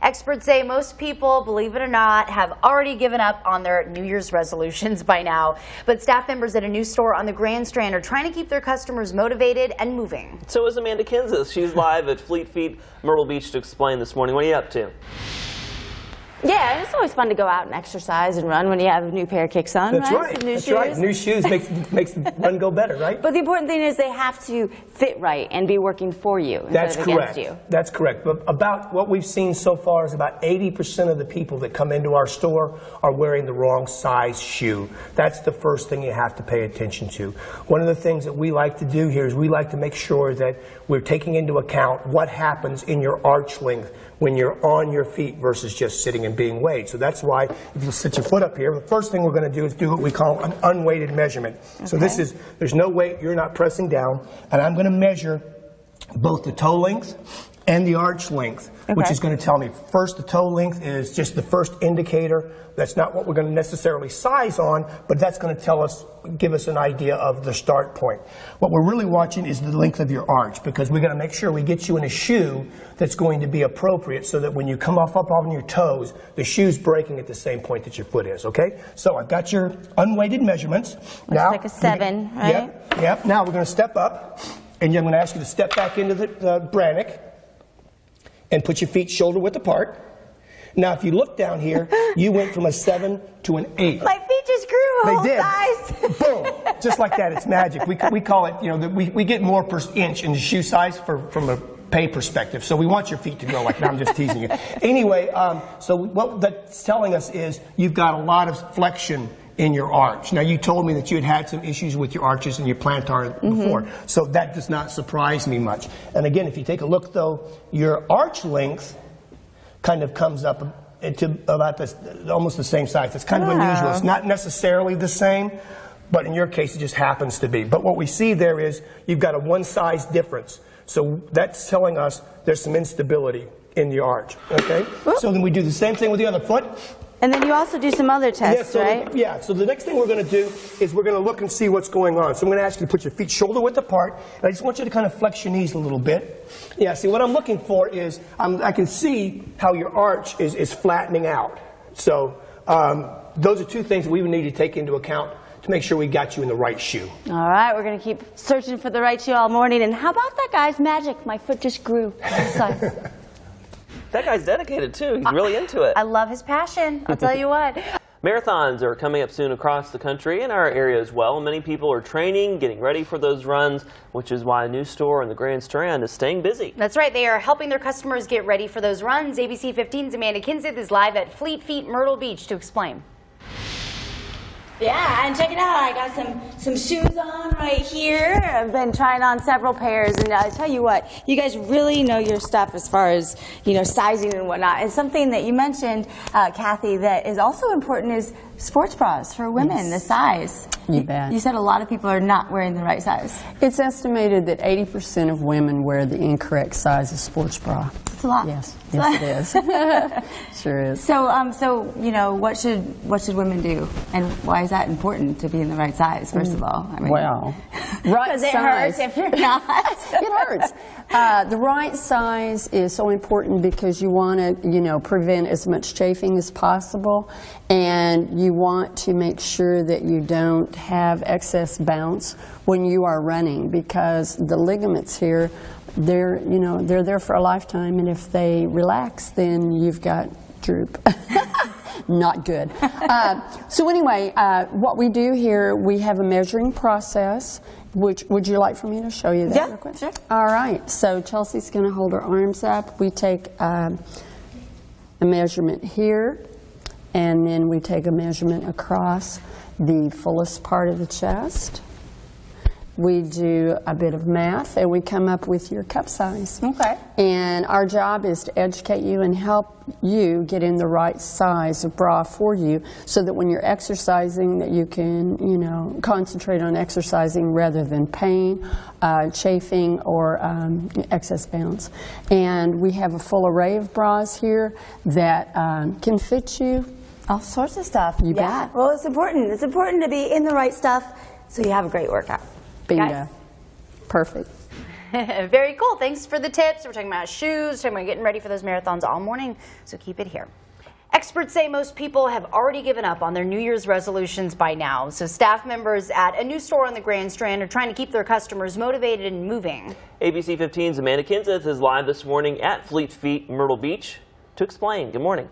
Experts say most people, believe it or not, have already given up on their New Year's resolutions by now. But staff members at a new store on the Grand Strand are trying to keep their customers motivated and moving. So is Amanda Kinsis. She's live at Fleet Feet, Myrtle Beach to explain this morning. What are you up to? Yeah, it's always fun to go out and exercise and run when you have a new pair of kicks on, That's right? right. New That's shoes. right. New shoes makes the run go better, right? But the important thing is they have to fit right and be working for you That's instead of correct. against you. That's correct. But about what we've seen so far is about 80% of the people that come into our store are wearing the wrong size shoe. That's the first thing you have to pay attention to. One of the things that we like to do here is we like to make sure that we're taking into account what happens in your arch length when you're on your feet versus just sitting and being weighed. So that's why if you sit your foot up here, the first thing we're going to do is do what we call an unweighted measurement. Okay. So this is, there's no weight, you're not pressing down, and I'm going to measure both the toe length and the arch length, which is going to tell me, first, the toe length is just the first indicator. That's not what we're going to necessarily size on, but that's going to tell us, give us an idea of the start point. What we're really watching is the length of your arch, because we're going to make sure we get you in a shoe that's going to be appropriate so that when you come up on your toes, the shoe's breaking at the same point that your foot is, okay? So I've got your unweighted measurements. Looks like a 7, right? Yep. Now we're going to step up, and I'm going to ask you to step back into the Brannick and put your feet shoulder width apart. Now, if you look down here, you went from a 7 to an 8. My feet just grew a whole size. Boom. Just like that. It's magic. We call it, you know, we get more per inch in the shoe size from a pay perspective. So we want your feet to grow like that. I'm just teasing you. Anyway, so what that's telling us is you've got a lot of flexion in your arch. Now, you told me that you had some issues with your arches and your plantar before, so that does not surprise me much. And again, if you take a look, though, your arch length kind of comes up to about almost the same size. It's kind of unusual. It's not necessarily the same, but in your case, it just happens to be. But what we see there is you've got a one size difference. So that's telling us there's some instability in the arch, okay? So then we do the same thing with the other foot. And then you also do some other tests, right? So the next thing we're going to do is we're going to look and see what's going on. So I'm going to ask you to put your feet shoulder width apart, and I just want you to kind of flex your knees a little bit. Yeah, see, what I'm looking for is I can see how your arch is flattening out. So those are two things that we would need to take into account to make sure we got you in the right shoe. All right, we're going to keep searching for the right shoe all morning. And how about that guy's magic? My foot just grew a size. That guy's dedicated, too. He's really into it. I love his passion, I'll tell you what. Marathons are coming up soon across the country and our area as well. Many people are training, getting ready for those runs, which is why a new store in the Grand Strand is staying busy. That's right. They are helping their customers get ready for those runs. ABC 15's Amanda Kinsis is live at Fleet Feet, Myrtle Beach to explain. Yeah, and check it out. I got some shoes on right here. I've been trying on several pairs, and I tell you what, you guys really know your stuff as far as, you know, sizing and whatnot. And something that you mentioned, Kathy, that is also important is sports bras for women, the size. You bet. You said a lot of people are not wearing the right size. It's estimated that 80% of women wear the incorrect size of sports bra. That's a lot. Yes, yes it is. Sure is. So you know, what should women do, and why is that important to be in the right size? First of all, I mean, well, right size. Because it hurts if you're not. It hurts. The right size is so important because you want to, you know, prevent as much chafing as possible, and you want to make sure that you don't have excess bounce when you are running, because the ligaments here, they're there for a lifetime, and if they relax, then you've got droop. Not good. So anyway, what we do here, we have a measuring process. Which would you like for me to show you that real quick? Sure. All right. So Chelsea's going to hold her arms up. We take a measurement here, and then we take a measurement across the fullest part of the chest. We do a bit of math, and we come up with your cup size. Okay. And our job is to educate you and help you get in the right size of bra for you, so that when you're exercising, that you can, you know, concentrate on exercising rather than pain, chafing, or excess bounce. And we have a full array of bras here that can fit you. All sorts of stuff. You bet. Well, it's important. It's important to be in the right stuff so you have a great workout. Bingo. Guys. Perfect. Very cool. Thanks for the tips. We're talking about shoes, talking about getting ready for those marathons all morning, so keep it here. Experts say most people have already given up on their New Year's resolutions by now. So staff members at a new store on the Grand Strand are trying to keep their customers motivated and moving. ABC 15's Amanda Kinseth is live this morning at Fleet Feet Myrtle Beach to explain. Good morning.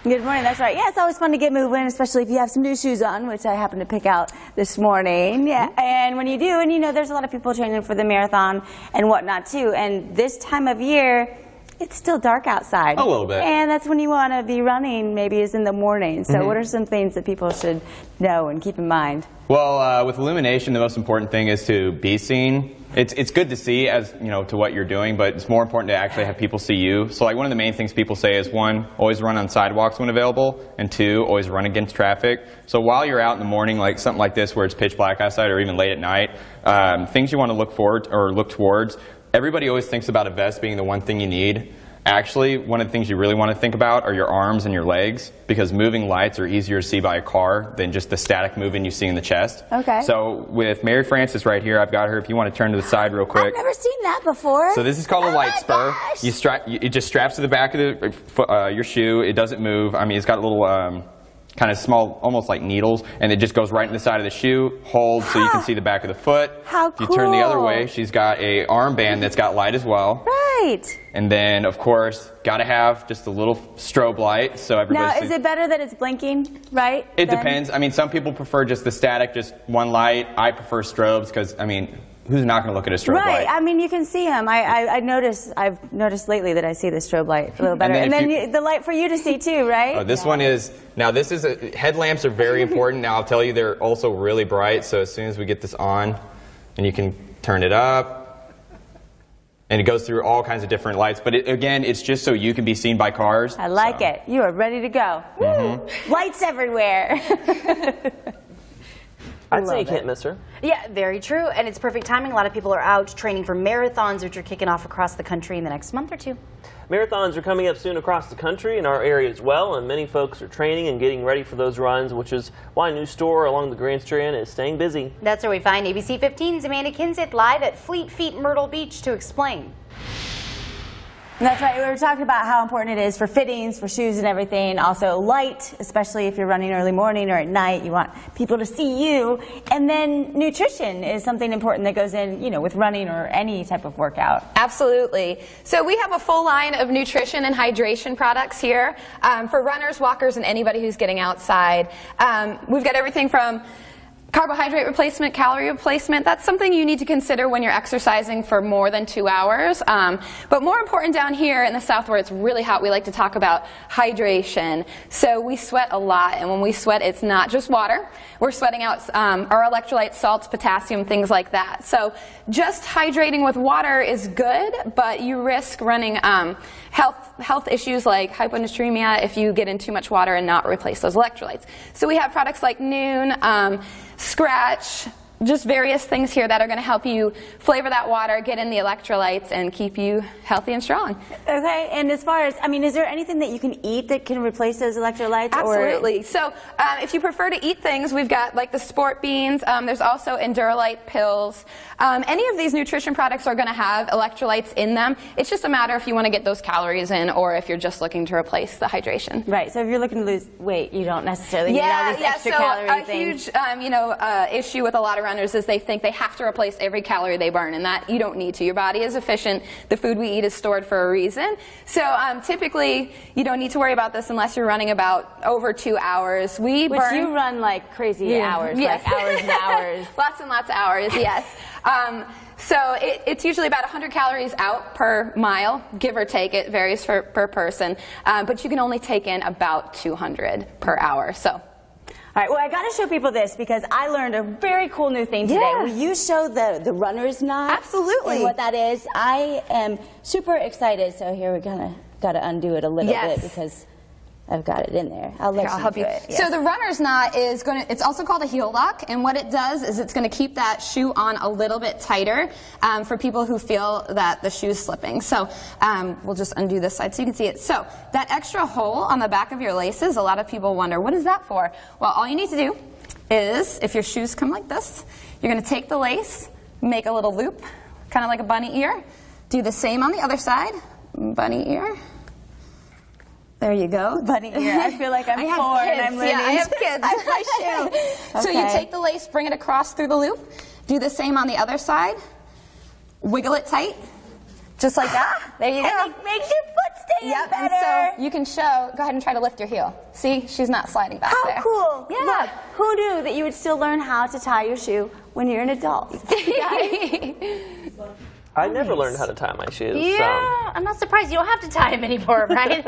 Good morning, that's right. Yeah, it's always fun to get moving, especially if you have some new shoes on, which I happen to pick out this morning. Yeah, and when you do, and you know, there's a lot of people training for the marathon and whatnot too. And this time of year, it's still dark outside. A little bit. And that's when you want to be running, maybe is in the morning. So what are some things that people should know and keep in mind? Well, with illumination, the most important thing is to be seen. It's good to see as, you know, to what you're doing, but it's more important to actually have people see you. So like one of the main things people say is, one, always run on sidewalks when available, and two, always run against traffic. So while you're out in the morning, like something like this where it's pitch black outside or even late at night, things you want to look forward or look towards. Everybody always thinks about a vest being the one thing you need. Actually, one of the things you really want to think about are your arms and your legs, because moving lights are easier to see by a car than just the static movement you see in the chest. Okay. So with Mary Frances right here, I've got her, if you want to turn to the side real quick. I've never seen that before. So this is called a light spur. Gosh. It just straps to the back of your shoe. It doesn't move. I mean, it's got a little kind of small, almost like needles, and it just goes right in the side of the shoe, holds so you can see the back of the foot. How If you turn the other cool. way, she's got a armband that's got light as well. Right. And then, of course, got to have just a little strobe light so everybody Now, sees. is it better that it's blinking, right? It then? depends. I mean, some people prefer just the static, just one light. I prefer strobes because, I mean, who's not going to look at a strobe Right. light? I mean, you can see them. I've noticed lately that I see the strobe light a little better. then And if then you- the light for you to see too, right? Oh, this one is, now this is, headlamps are very important. Now I'll tell you, they're also really bright. So as soon as we get this on, and you can turn it up, and it goes through all kinds of different lights. But again, it's just so you can be seen by cars. I like So. it. You are ready to go. Woo! Lights everywhere. I'd say you Love can't it. miss her. Yeah, very true. And it's perfect timing. A lot of people are out training for marathons, which are kicking off across the country in the next month or two. Marathons are coming up soon across the country in our area as well, and many folks are training and getting ready for those runs, which is why a new store along the Grand Strand is staying busy. That's where we find ABC 15's Amanda Kinseth live at Fleet Feet Myrtle Beach to explain. That's right. We were talking about how important it is for fittings, for shoes and everything. Also light, especially if you're running early morning or at night. You want people to see you. And then nutrition is something important that goes in, you know, with running or any type of workout. Absolutely. So we have a full line of nutrition and hydration products here for runners, walkers, and anybody who's getting outside. We've got everything from carbohydrate replacement, calorie replacement. That's something you need to consider when you're exercising for more than 2 hours. But more important down here in the south where it's really hot, we like to talk about hydration. So we sweat a lot, and when we sweat, it's not just water. We're sweating out our electrolytes, salts, potassium, things like that. So just hydrating with water is good, but you risk running health issues like hyponatremia if you get in too much water and not replace those electrolytes. So we have products like Noon, Scratch, just various things here that are going to help you flavor that water, get in the electrolytes, and keep you healthy and strong. Okay, and as far as, I mean, is there anything that you can eat that can replace those electrolytes? Absolutely. So if you prefer to eat things, we've got like the sport beans. There's also Endurolite pills. Any of these nutrition products are going to have electrolytes in them. It's just a matter if you want to get those calories in or if you're just looking to replace the hydration. Right, so if you're looking to lose weight, you don't necessarily need all these extra so calorie a things. huge issue with a lot of runners is they think they have to replace every calorie they burn, and that you don't need to. Your body is efficient. The food we eat is stored for a reason. So typically, you don't need to worry about this unless you're running about over 2 hours. Which you run like crazy hours, Yes. like hours and hours. Lots and lots of hours, yes. So it's usually about 100 calories out per mile, give or take. It varies per person. But you can only take in about 200 per hour. So. All right, well, I got to show people this because I learned a very cool new thing today. Yeah. Will you show the runner's knot? Absolutely. And what that is? I am super excited. So here we're got to undo it a little bit because I've got it in there. I'll help you. It. Yes. So the runner's knot is it's also called a heel lock, and what it does is it's going to keep that shoe on a little bit tighter for people who feel that the shoe's slipping. So we'll just undo this side so you can see it. So that extra hole on the back of your laces, a lot of people wonder, what is that for? Well, all you need to do is, if your shoes come like this, you're going to take the lace, make a little loop, kind of like a bunny ear. Do the same on the other side. Bunny ear. There you go. Bunny ear. I feel like I'm I have 4 and kids. I'm learning. Yeah, I have kids. I my shoe. So you Okay. take the lace, bring it across through the loop. Do the same on the other side. Wiggle it tight. Just like that. There you go. And it makes your foot stay in Yep, better. and so you can show, go ahead and try to lift your heel. See, she's not sliding back How there. cool. Yeah. Look, who knew that you would still learn how to tie your shoe when you're an adult? I never learned how to tie my shoes. Yeah, I'm not surprised. You don't have to tie them anymore, right?